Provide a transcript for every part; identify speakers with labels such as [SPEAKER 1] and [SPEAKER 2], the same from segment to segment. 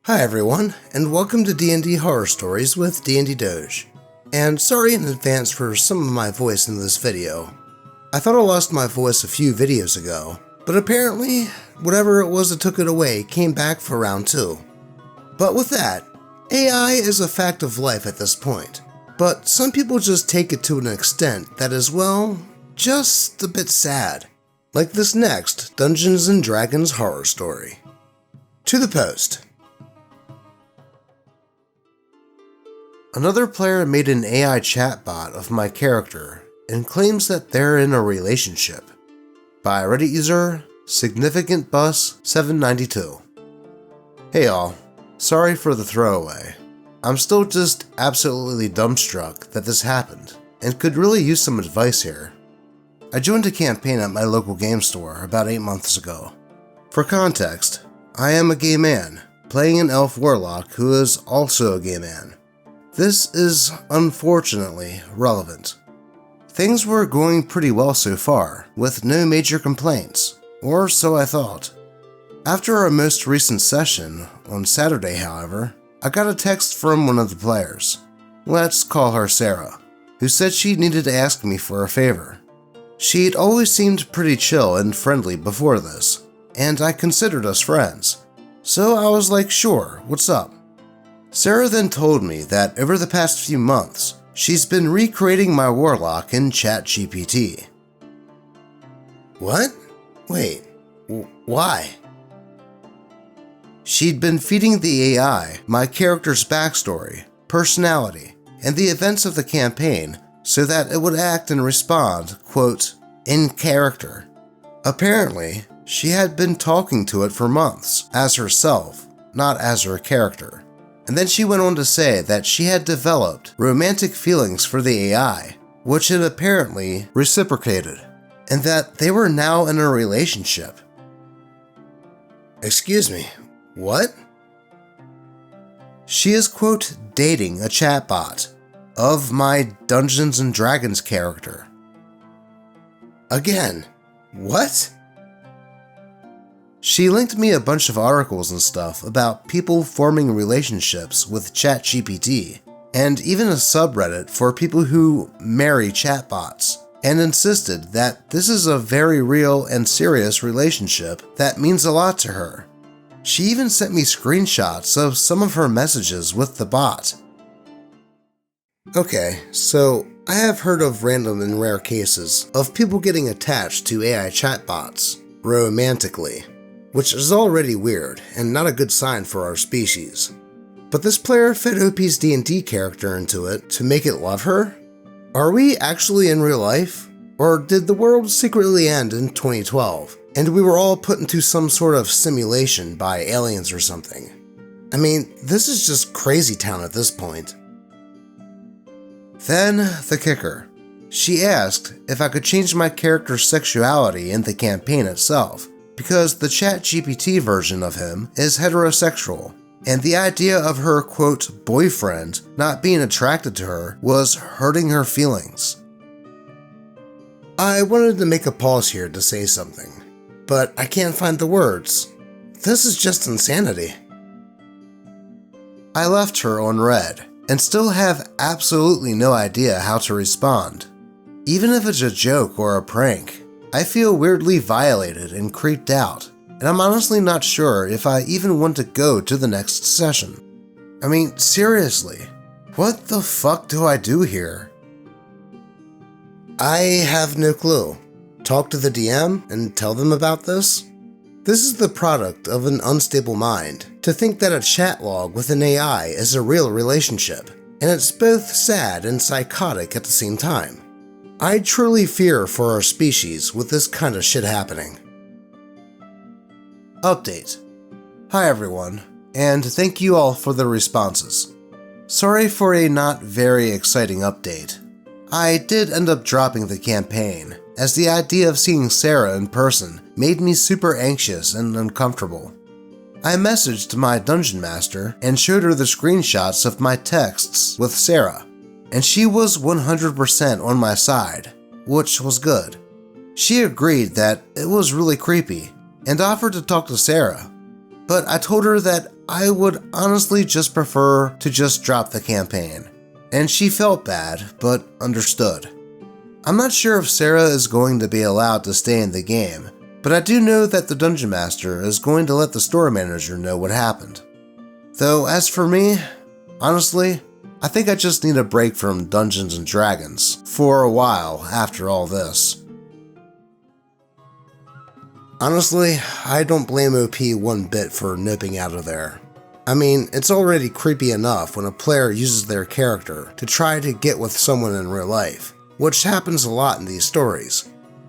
[SPEAKER 1] Hi everyone, and welcome to DnD Horror Stories with DnD Doge. And sorry in advance for some of my voice in this video. I thought I lost my voice a few videos ago, but apparently, whatever it was that took it away came back for round 2. But with that, AI is a fact of life at this point, but some people just take it to an extent that is, well, just a bit sad. Like this next Dungeons & Dragons horror story. To the post. Another player made an AI chatbot of my character and claims that they're in a relationship. By Reddit user SignificantBus792. Hey y'all, sorry for the throwaway. I'm still just absolutely dumbstruck that this happened and could really use some advice here. I joined a campaign at my local game store about 8 months ago. For context, I am a gay man, playing an elf warlock who is also a gay man. This is unfortunately relevant. Things were going pretty well so far, with no major complaints, or so I thought. After our most recent session, on Saturday however, I got a text from one of the players, let's call her Sarah, who said she needed to ask me for a favor. She'd always seemed pretty chill and friendly before this, and I considered us friends, so I was like, sure, what's up? Sarah then told me that over the past few months, she's been recreating my warlock in ChatGPT. What? Wait, why? She'd been feeding the AI my character's backstory, personality, and the events of the campaign so that it would act and respond, quote, in character. Apparently, she had been talking to it for months as herself, not as her character. And then she went on to say that she had developed romantic feelings for the AI, which it apparently reciprocated, and that they were now in a relationship. Excuse me, what? She is, quote, dating a chatbot of my Dungeons & Dragons character. Again, what? She linked me a bunch of articles and stuff about people forming relationships with ChatGPT, and even a subreddit for people who marry chatbots, and insisted that this is a very real and serious relationship that means a lot to her. She even sent me screenshots of some of her messages with the bot. Okay, so I have heard of random and rare cases of people getting attached to AI chatbots romantically, which is already weird and not a good sign for our species. But this player fed OP's D&D character into it to make it love her? Are we actually in real life? Or did the world secretly end in 2012, and we were all put into some sort of simulation by aliens or something? I mean, this is just crazy town at this point. Then, the kicker. She asked if I could change my character's sexuality in the campaign itself, because the ChatGPT version of him is heterosexual, and the idea of her, quote, boyfriend not being attracted to her was hurting her feelings. I wanted to make a pause here to say something, but I can't find the words. This is just insanity. I left her on red, and still have absolutely no idea how to respond. Even if it's a joke or a prank, I feel weirdly violated and creeped out, and I'm honestly not sure if I even want to go to the next session. I mean, seriously, what the fuck do I do here? I have no clue. Talk to the DM and tell them about this? This is the product of an unstable mind, to think that a chat log with an AI is a real relationship, and it's both sad and psychotic at the same time. I truly fear for our species with this kind of shit happening. Update. Hi everyone, and thank you all for the responses. Sorry for a not very exciting update. I did end up dropping the campaign, as the idea of seeing Sarah in person made me super anxious and uncomfortable. I messaged my dungeon master and showed her the screenshots of my texts with Sarah, and she was 100% on my side, which was good. She agreed that it was really creepy and offered to talk to Sarah. but I told her that I would honestly just prefer to just drop the campaign, and she felt bad, but understood. I'm not sure if Sarah is going to be allowed to stay in the game, but I do know that the Dungeon Master is going to let the store manager know what happened. Though as for me, honestly, I think I just need a break from Dungeons & Dragons for a while after all this. Honestly, I don't blame OP one bit for nipping out of there. I mean, it's already creepy enough when a player uses their character to try to get with someone in real life, which happens a lot in these stories.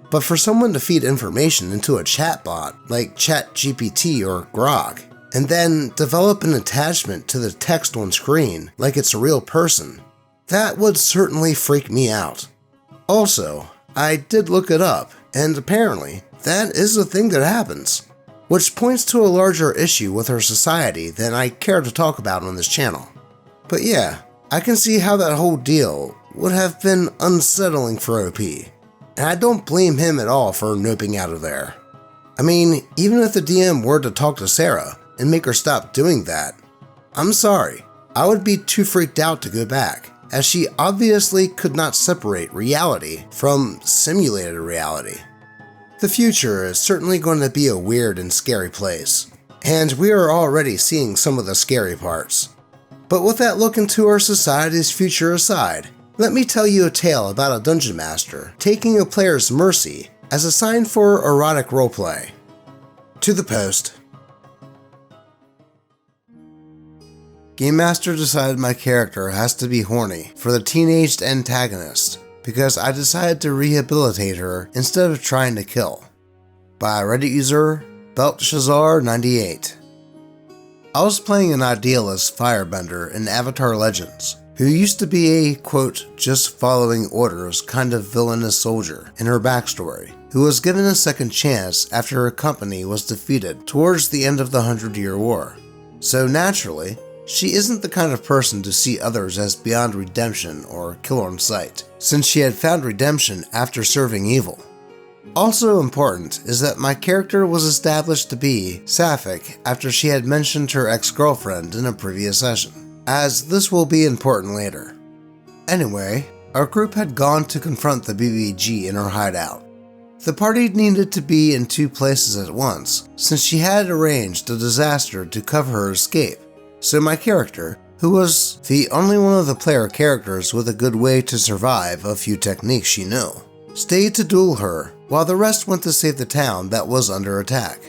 [SPEAKER 1] But for someone to feed information into a chatbot like ChatGPT or Grok, and then develop an attachment to the text on screen like it's a real person, that would certainly freak me out. Also, I did look it up, and apparently, that is a thing that happens, which points to a larger issue with our society than I care to talk about on this channel. But yeah, I can see how that whole deal would have been unsettling for OP, and I don't blame him at all for noping out of there. I mean, even if the DM were to talk to Sarah and make her stop doing that, I'm sorry, I would be too freaked out to go back, as she obviously could not separate reality from simulated reality. The future is certainly going to be a weird and scary place, and we are already seeing some of the scary parts. But with that look into our society's future aside, let me tell you a tale about a dungeon master taking a player's mercy as a sign for erotic roleplay. To the post. Game Master decided my character has to be horny for the teenaged antagonist because I decided to rehabilitate her instead of trying to kill. By Reddit user Beltshazar98. I was playing an idealist firebender in Avatar Legends, who used to be a, quote, just following orders kind of villainous soldier in her backstory, who was given a second chance after her company was defeated towards the end of the 100-Year War. So naturally, she isn't the kind of person to see others as beyond redemption or kill on sight, since she had found redemption after serving evil. Also important is that my character was established to be sapphic after she had mentioned her ex-girlfriend in a previous session, as this will be important later. Anyway, our group had gone to confront the BBG in her hideout. The party needed to be in two places at once, since she had arranged a disaster to cover her escape. So my character, who was the only one of the player characters with a good way to survive a few techniques she knew, stayed to duel her while the rest went to save the town that was under attack.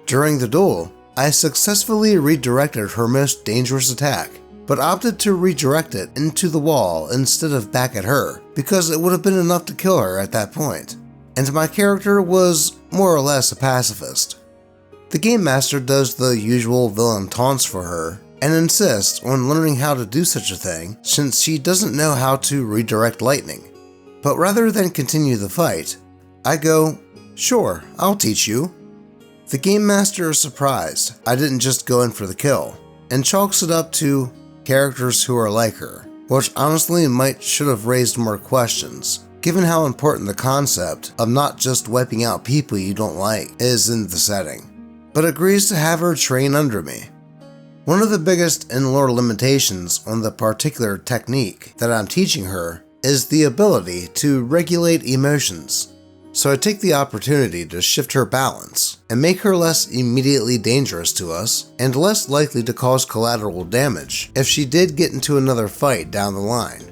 [SPEAKER 1] During the duel, I successfully redirected her most dangerous attack, but opted to redirect it into the wall instead of back at her because it would have been enough to kill her at that point, and my character was more or less a pacifist. The Game Master does the usual villain taunts for her and insists on learning how to do such a thing since she doesn't know how to redirect lightning. But rather than continue the fight, I go, "Sure, I'll teach you." The Game Master is surprised I didn't just go in for the kill, and chalks it up to characters who are like her, which honestly should have raised more questions, given how important the concept of not just wiping out people you don't like is in the setting, but agrees to have her train under me. One of the biggest in-lore limitations on the particular technique that I'm teaching her is the ability to regulate emotions. So I take the opportunity to shift her balance and make her less immediately dangerous to us and less likely to cause collateral damage if she did get into another fight down the line.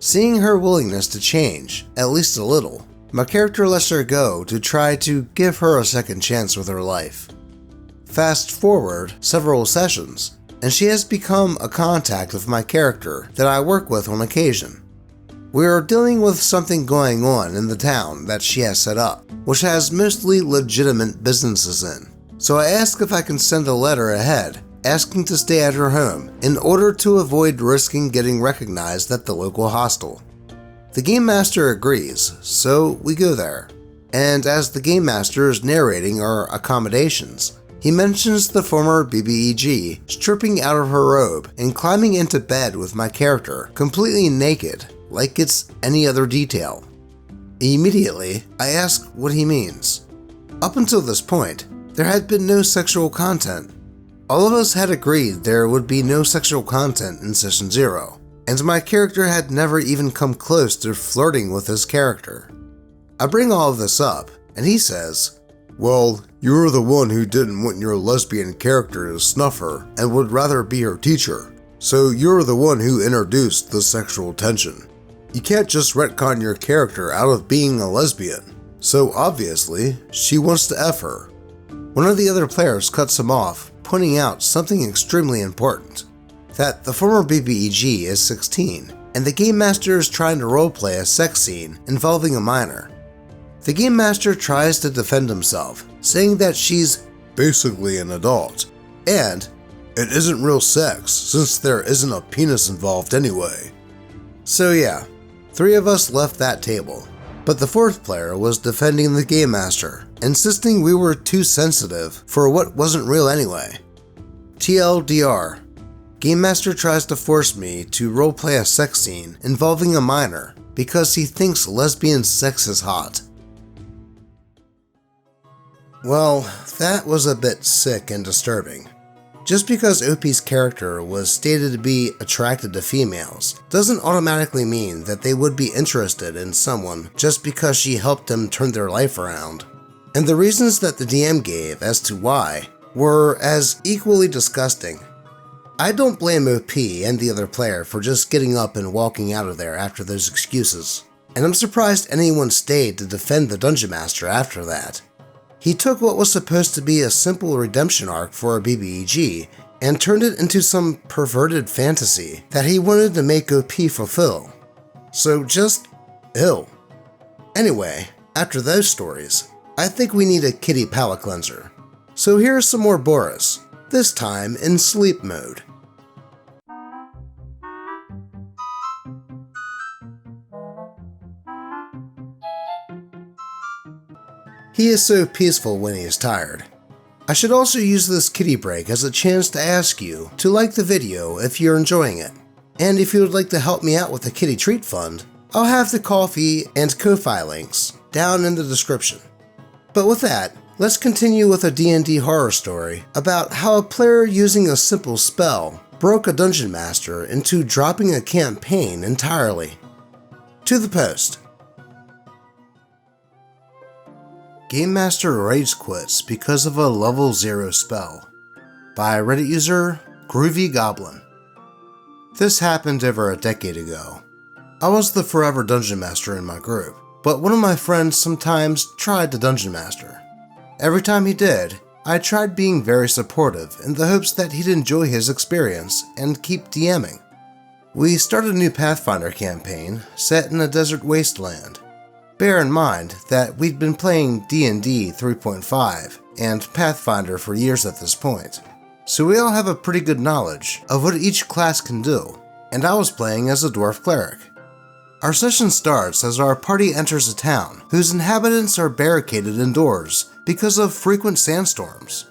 [SPEAKER 1] Seeing her willingness to change, at least a little, my character lets her go to try to give her a second chance with her life. Fast forward several sessions, and she has become a contact with my character that I work with on occasion. We are dealing with something going on in the town that she has set up, which has mostly legitimate businesses in. So I ask if I can send a letter ahead, asking to stay at her home in order to avoid risking getting recognized at the local hostel. The Game Master agrees, so we go there. And as the Game Master is narrating our accommodations, he mentions the former BBEG stripping out of her robe and climbing into bed with my character, completely naked, like it's any other detail. Immediately, I ask what he means. Up until this point, there had been no sexual content, All of us had agreed there would be no sexual content in Session 0, and my character had never even come close to flirting with his character. I bring all of this up, and he says, "Well, you're the one who didn't want your lesbian character to snuff her and would rather be her teacher, so you're the one who introduced the sexual tension. You can't just retcon your character out of being a lesbian, so obviously, she wants to F her." One of the other players cuts him off, pointing out something extremely important, that the former BBEG is 16, and the Game Master is trying to roleplay a sex scene involving a minor. The Game Master tries to defend himself, saying that she's basically an adult, and it isn't real sex since there isn't a penis involved anyway. So yeah, 3 of us left that table, but the 4th player was defending the Game Master, insisting we were too sensitive for what wasn't real anyway. TLDR, Game Master tries to force me to roleplay a sex scene involving a minor because he thinks lesbian sex is hot. Well, that was a bit sick and disturbing. Just because OP's character was stated to be attracted to females doesn't automatically mean that they would be interested in someone just because she helped them turn their life around. And the reasons that the DM gave as to why were as equally disgusting. I don't blame OP and the other player for just getting up and walking out of there after those excuses, and I'm surprised anyone stayed to defend the Dungeon Master after that. He took what was supposed to be a simple redemption arc for a BBEG and turned it into some perverted fantasy that he wanted to make OP fulfill. So just ew. Anyway, after those stories, I think we need a kitty palate cleanser. So here's some more Boris, this time in sleep mode. He is so peaceful when he is tired. I should also use this kitty break as a chance to ask you to like the video if you're enjoying it. And if you would like to help me out with the Kitty Treat Fund, I'll have the Ko-fi and Ko-fi links down in the description. But with that, let's continue with a DnD horror story about how a player using a simple spell broke a Dungeon Master into dropping a campaign entirely. To the post. Game Master rage quits because of a level 0 spell. By Reddit user Groovy Goblin. This happened over a decade ago. I was the forever Dungeon Master in my group, but one of my friends sometimes tried to Dungeon Master. Every time he did, I tried being very supportive in the hopes that he'd enjoy his experience and keep DMing. We started a new Pathfinder campaign set in a desert wasteland. Bear in mind that we'd been playing D&D 3.5 and Pathfinder for years at this point, so we all have a pretty good knowledge of what each class can do, and I was playing as a Dwarf Cleric. Our session starts as our party enters a town whose inhabitants are barricaded indoors because of frequent sandstorms.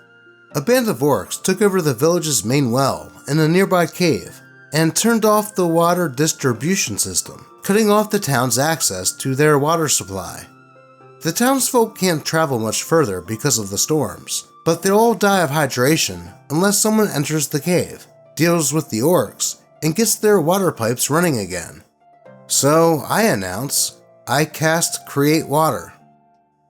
[SPEAKER 1] A band of orcs took over the village's main well in a nearby cave and turned off the water distribution system, cutting off the town's access to their water supply. The townsfolk can't travel much further because of the storms, but they'll all die of hydration unless someone enters the cave, deals with the orcs, and gets their water pipes running again. So I announce, I cast Create Water.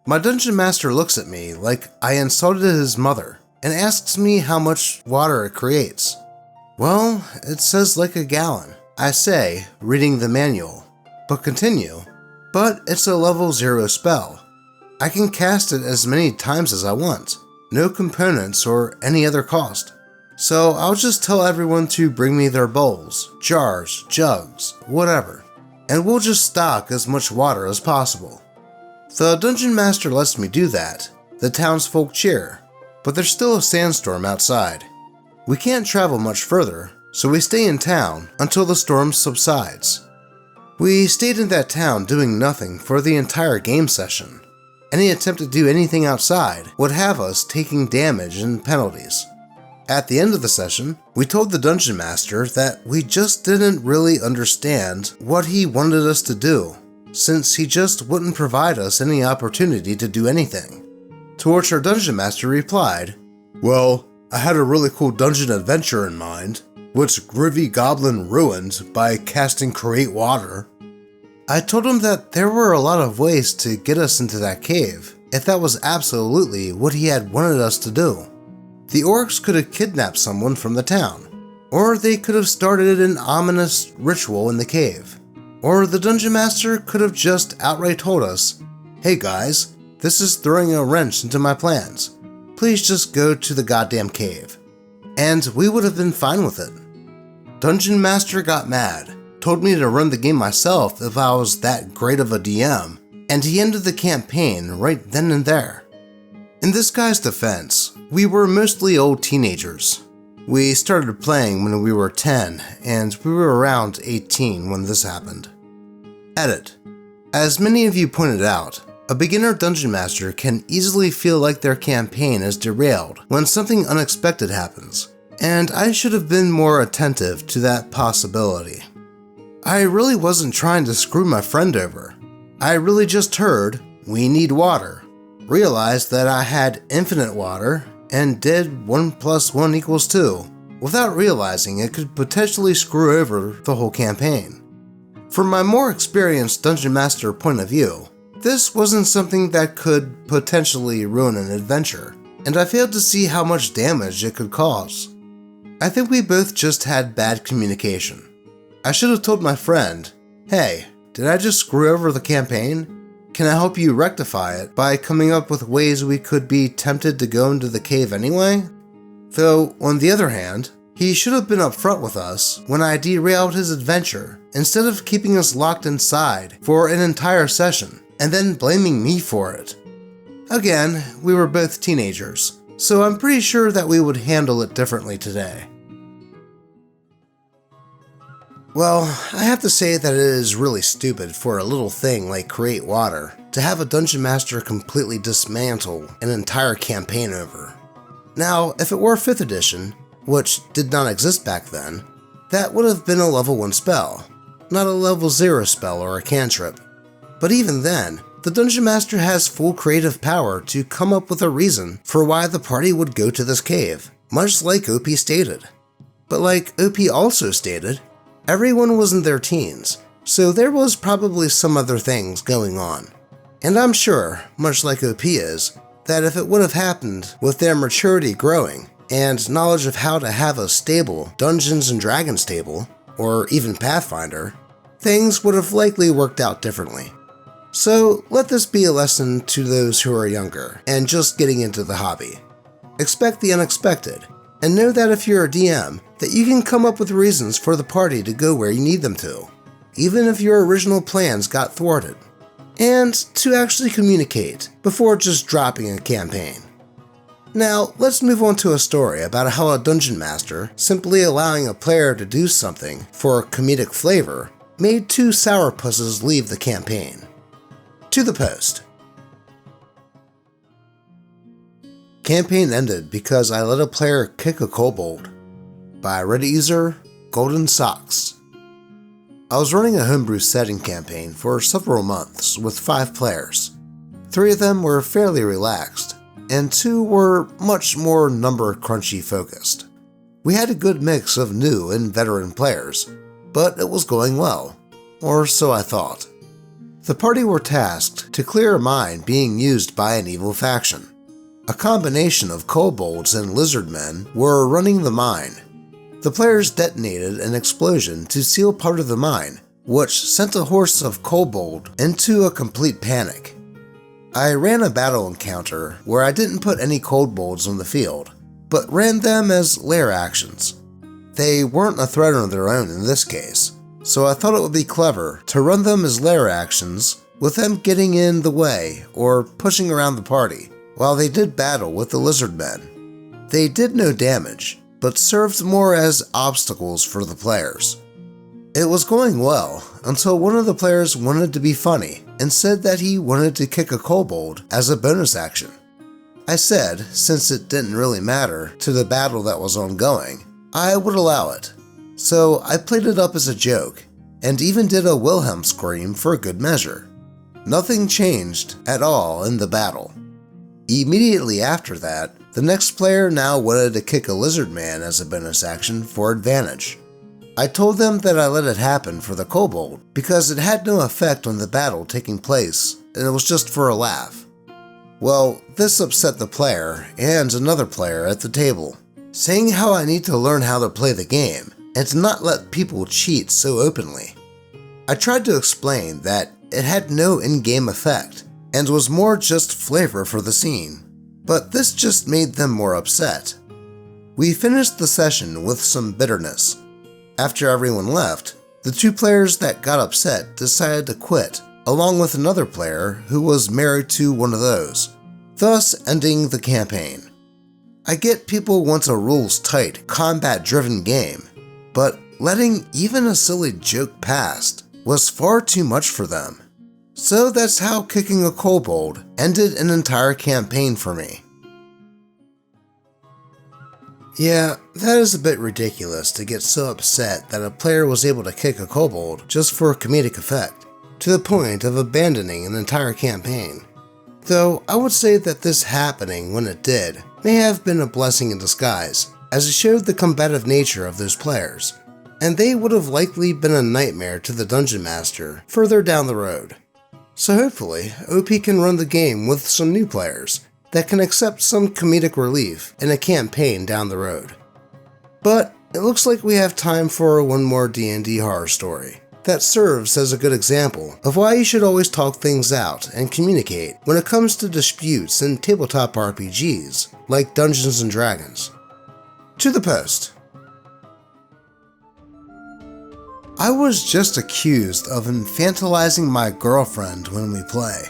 [SPEAKER 1] My Dungeon Master looks at me like I insulted his mother and asks me how much water it creates. Well, it says like a gallon, I say, reading the manual. But continue. But it's a level 0 spell. I can cast it as many times as I want, no components or any other cost. So I'll just tell everyone to bring me their bowls, jars, jugs, whatever, and we'll just stock as much water as possible. The Dungeon Master lets me do that. The townsfolk cheer, but there's still a sandstorm outside. We can't travel much further, so we stay in town until the storm subsides. We stayed in that town doing nothing for the entire game session. Any attempt to do anything outside would have us taking damage and penalties. At the end of the session, we told the Dungeon Master that we just didn't really understand what he wanted us to do, since he just wouldn't provide us any opportunity to do anything. To which our Dungeon Master replied, "Well, I had a really cool dungeon adventure in mind, which Groovy Goblin ruined by casting Create Water. I told him that there were a lot of ways to get us into that cave, if that was absolutely what he had wanted us to do. The orcs could have kidnapped someone from the town, or they could have started an ominous ritual in the cave, or the dungeon master could have just outright told us, "Hey guys, this is throwing a wrench into my plans. Please just go to the goddamn cave." And we would have been fine with it. Dungeon Master got mad, told me to run the game myself if I was that great of a DM, and he ended the campaign right then and there. In this guy's defense, we were mostly old teenagers. We started playing when we were 10, and we were around 18 when this happened. Edit. As many of you pointed out, a beginner dungeon master can easily feel like their campaign is derailed when something unexpected happens, and I should have been more attentive to that possibility. I really wasn't trying to screw my friend over. I really just heard, "We need water," realized that I had infinite water, and did 1 + 1 = 2, without realizing it could potentially screw over the whole campaign. From my more experienced dungeon master point of view, this wasn't something that could potentially ruin an adventure, and I failed to see how much damage it could cause. I think we both just had bad communication. I should have told my friend, "Hey, did I just screw over the campaign? Can I help you rectify it by coming up with ways we could be tempted to go into the cave anyway?" Though, on the other hand, he should have been upfront with us when I derailed his adventure, instead of keeping us locked inside for an entire session, and then blaming me for it. Again, we were both teenagers, so I'm pretty sure that we would handle it differently today. Well, I have to say that it is really stupid for a little thing like Create Water to have a dungeon master completely dismantle an entire campaign over. Now, if it were 5th edition, which did not exist back then, that would have been a level 1 spell, not a level 0 spell or a cantrip. But even then, the dungeon master has full creative power to come up with a reason for why the party would go to this cave, much like OP stated. But like OP also stated, everyone was in their teens, so there was probably some other things going on. And I'm sure, much like OP is, that if it would have happened with their maturity growing and knowledge of how to have a stable Dungeons & Dragons table, or even Pathfinder, things would have likely worked out differently. So let this be a lesson to those who are younger and just getting into the hobby. Expect the unexpected, and know that if you're a DM, that you can come up with reasons for the party to go where you need them to, even if your original plans got thwarted. And to actually communicate before just dropping a campaign. Now, let's move on to a story about how a dungeon master simply allowing a player to do something for comedic flavor made 2 sourpusses leave the campaign. To the post. Campaign ended because I let a player kick a kobold. By Reddit user Golden Socks. I was running a homebrew setting campaign for several months with 5 players. 3 of them were fairly relaxed, and 2 were much more number crunchy focused. We had a good mix of new and veteran players, but it was going well, or so I thought. The party were tasked to clear a mine being used by an evil faction. A combination of kobolds and lizardmen were running the mine. The players detonated an explosion to seal part of the mine, which sent a horse of kobold into a complete panic. I ran a battle encounter where I didn't put any kobolds on the field, but ran them as lair actions. They weren't a threat on their own in this case, so I thought it would be clever to run them as lair actions with them getting in the way or pushing around the party while they did battle with the lizardmen. They did no damage, but served more as obstacles for the players. It was going well until one of the players wanted to be funny and said that he wanted to kick a kobold as a bonus action. I said, since it didn't really matter to the battle that was ongoing, I would allow it. So I played it up as a joke, and even did a Wilhelm scream for good measure. Nothing changed at all in the battle. Immediately after that, the next player now wanted to kick a lizard man as a bonus action for advantage. I told them that I let it happen for the kobold because it had no effect on the battle taking place and it was just for a laugh. Well, this upset the player and another player at the table, saying how I need to learn how to play the game and to not let people cheat so openly. I tried to explain that it had no in-game effect and was more just flavor for the scene, but this just made them more upset. We finished the session with some bitterness. After everyone left, the two players that got upset decided to quit, along with another player who was married to one of those, thus ending the campaign. I get people want a rules-tight, combat-driven game, but letting even a silly joke past was far too much for them. So that's how kicking a kobold ended an entire campaign for me. Yeah, that is a bit ridiculous to get so upset that a player was able to kick a kobold just for comedic effect, to the point of abandoning an entire campaign. Though I would say that this happening when it did may have been a blessing in disguise, as it showed the combative nature of those players, and they would have likely been a nightmare to the dungeon master further down the road. So hopefully, OP can run the game with some new players that can accept some comedic relief in a campaign down the road. But it looks like we have time for one more DnD horror story that serves as a good example of why you should always talk things out and communicate when it comes to disputes in tabletop RPGs like Dungeons & Dragons. To the post. I was just accused of infantilizing my girlfriend when we play.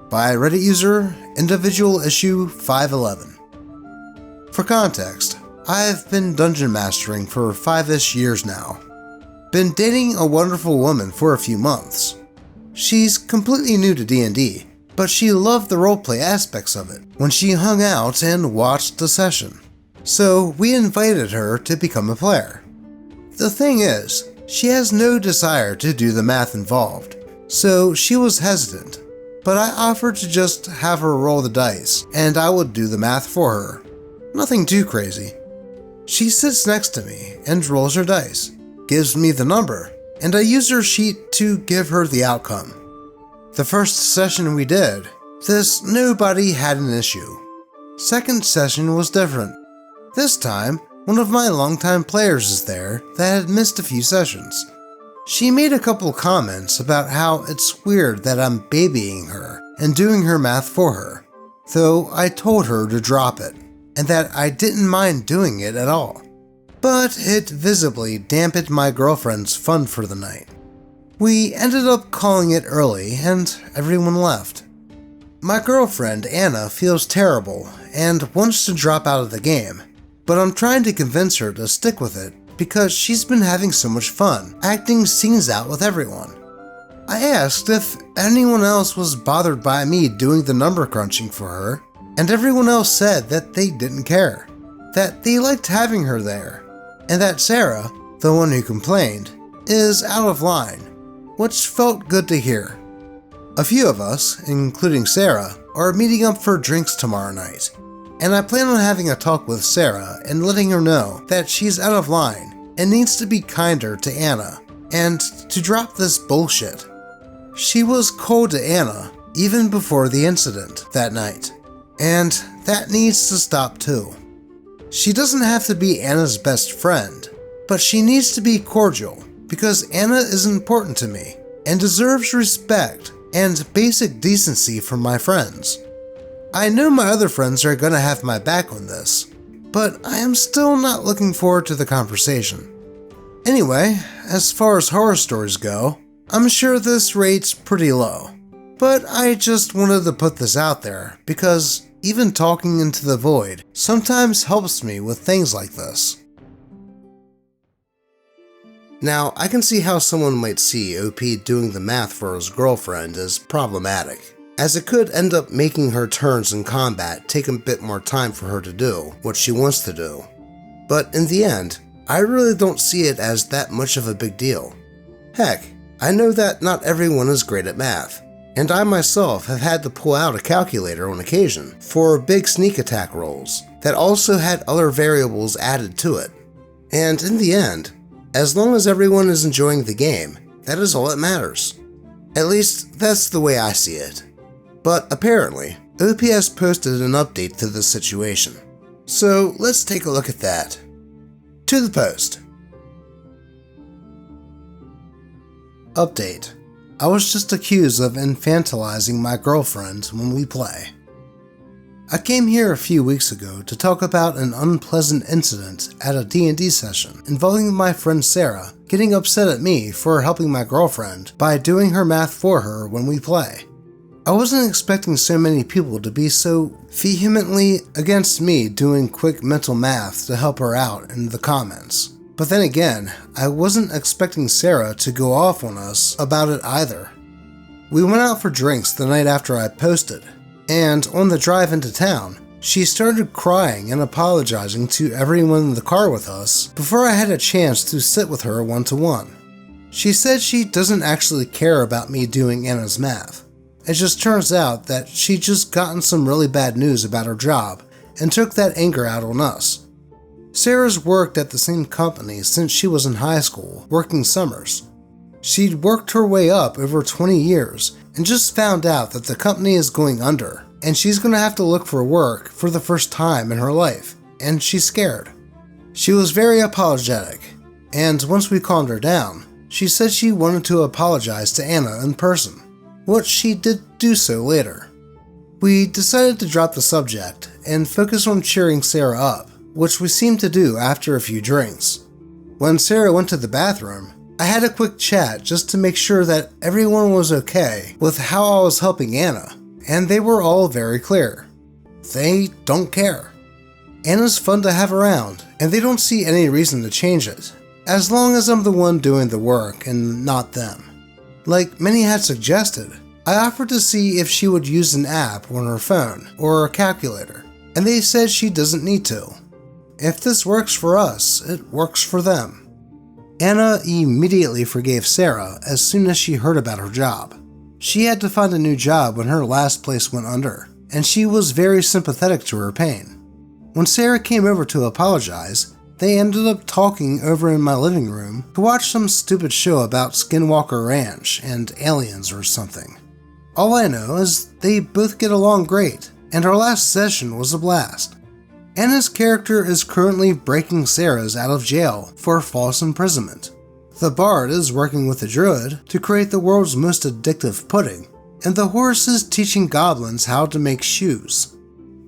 [SPEAKER 1] By Reddit user, individual issue 511. For context, I've been dungeon mastering for 5-ish years now. Been dating a wonderful woman for a few months. She's completely new to D&D, but she loved the roleplay aspects of it when she hung out and watched the session. So we invited her to become a player. The thing is, she has no desire to do the math involved, so she was hesitant, but I offered to just have her roll the dice and I would do the math for her. Nothing too crazy. She sits next to me and rolls her dice, gives me the number, and I use her sheet to give her the outcome. The first session we did, nobody had an issue. Second session was different. This time, one of my longtime players is there that had missed a few sessions. She made a couple comments about how it's weird that I'm babying her and doing her math for her, though I told her to drop it, and that I didn't mind doing it at all. But it visibly dampened my girlfriend's fun for the night. We ended up calling it early and everyone left. My girlfriend, Anna, feels terrible and wants to drop out of the game, but I'm trying to convince her to stick with it because she's been having so much fun acting scenes out with everyone. I asked if anyone else was bothered by me doing the number crunching for her, and everyone else said that they didn't care, that they liked having her there, and that Sarah, the one who complained, is out of line, which felt good to hear. A few of us, including Sarah, are meeting up for drinks tomorrow night, and I plan on having a talk with Sarah and letting her know that she's out of line and needs to be kinder to Anna and to drop this bullshit. She was cold to Anna even before the incident that night, and that needs to stop too. She doesn't have to be Anna's best friend, but she needs to be cordial because Anna is important to me and deserves respect and basic decency from my friends. I know my other friends are gonna have my back on this, but I am still not looking forward to the conversation. Anyway, as far as horror stories go, I'm sure this rate's pretty low, but I just wanted to put this out there because even talking into the void sometimes helps me with things like this. Now, I can see how someone might see OP doing the math for his girlfriend as problematic, as it could end up making her turns in combat take a bit more time for her to do what she wants to do. But in the end, I really don't see it as that much of a big deal. Heck, I know that not everyone is great at math, and I myself have had to pull out a calculator on occasion for big sneak attack rolls that also had other variables added to it. And in the end, as long as everyone is enjoying the game, that is all that matters. At least, that's the way I see it. But apparently, OPS posted an update to this situation. So let's take a look at that. To the post. Update. I was just accused of infantilizing my girlfriend when we play. I came here a few weeks ago to talk about an unpleasant incident at a D&D session involving my friend Sarah getting upset at me for helping my girlfriend by doing her math for her when we play. I wasn't expecting so many people to be so vehemently against me doing quick mental math to help her out in the comments. But then again, I wasn't expecting Sarah to go off on us about it either. We went out for drinks the night after I posted, and on the drive into town, she started crying and apologizing to everyone in the car with us before I had a chance to sit with her one-to-one. She said she doesn't actually care about me doing Anna's math. It just turns out that she'd just gotten some really bad news about her job and took that anger out on us. Sarah's worked at the same company since she was in high school, working summers. She'd worked her way up over 20 years and just found out that the company is going under and she's going to have to look for work for the first time in her life, and she's scared. She was very apologetic, and once we calmed her down, she said she wanted to apologize to Anna in person, which she did do so later. We decided to drop the subject and focus on cheering Sarah up, which we seemed to do after a few drinks. When Sarah went to the bathroom, I had a quick chat just to make sure that everyone was okay with how I was helping Anna, and they were all very clear. They don't care. Anna's fun to have around, and they don't see any reason to change it, as long as I'm the one doing the work and not them. Like many had suggested, I offered to see if she would use an app on her phone or a calculator, and they said she doesn't need to. If this works for us, it works for them. Anna immediately forgave Sarah as soon as she heard about her job. She had to find a new job when her last place went under, and she was very sympathetic to her pain. When Sarah came over to apologize, they ended up talking over in my living room to watch some stupid show about Skinwalker Ranch and aliens or something. All I know is they both get along great, and our last session was a blast. Anna's character is currently breaking Sarah's out of jail for false imprisonment. The bard is working with the druid to create the world's most addictive pudding, and the horse is teaching goblins how to make shoes.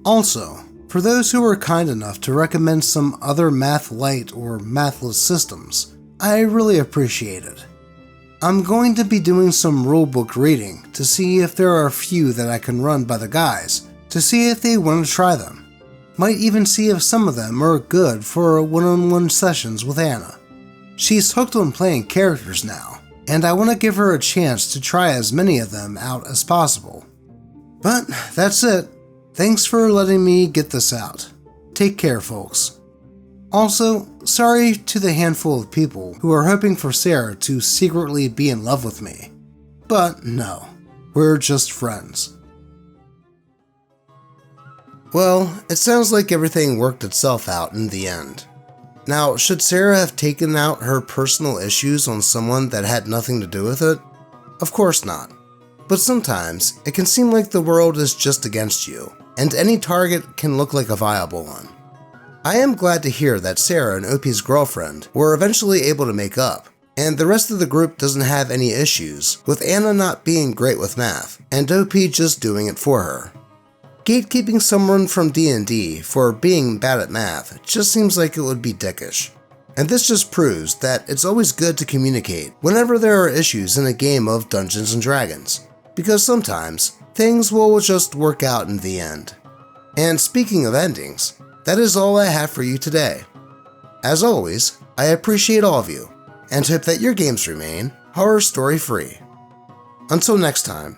[SPEAKER 1] Also, for those who were kind enough to recommend some other math light or mathless systems, I really appreciate it. I'm going to be doing some rulebook reading to see if there are a few that I can run by the guys to see if they want to try them. Might even see if some of them are good for one-on-one sessions with Anna. She's hooked on playing characters now, and I want to give her a chance to try as many of them out as possible. But that's it. Thanks for letting me get this out. Take care, folks. Also, sorry to the handful of people who are hoping for Sarah to secretly be in love with me. But no, we're just friends. Well, it sounds like everything worked itself out in the end. Now, should Sarah have taken out her personal issues on someone that had nothing to do with it? Of course not. But sometimes, it can seem like the world is just against you, and any target can look like a viable one. I am glad to hear that Sarah and OP's girlfriend were eventually able to make up, and the rest of the group doesn't have any issues with Anna not being great with math, and OP just doing it for her. Gatekeeping someone from D&D for being bad at math just seems like it would be dickish. And this just proves that it's always good to communicate whenever there are issues in a game of Dungeons & Dragons, because sometimes things will just work out in the end. And speaking of endings, that is all I have for you today. As always, I appreciate all of you, and hope that your games remain horror story free. Until next time.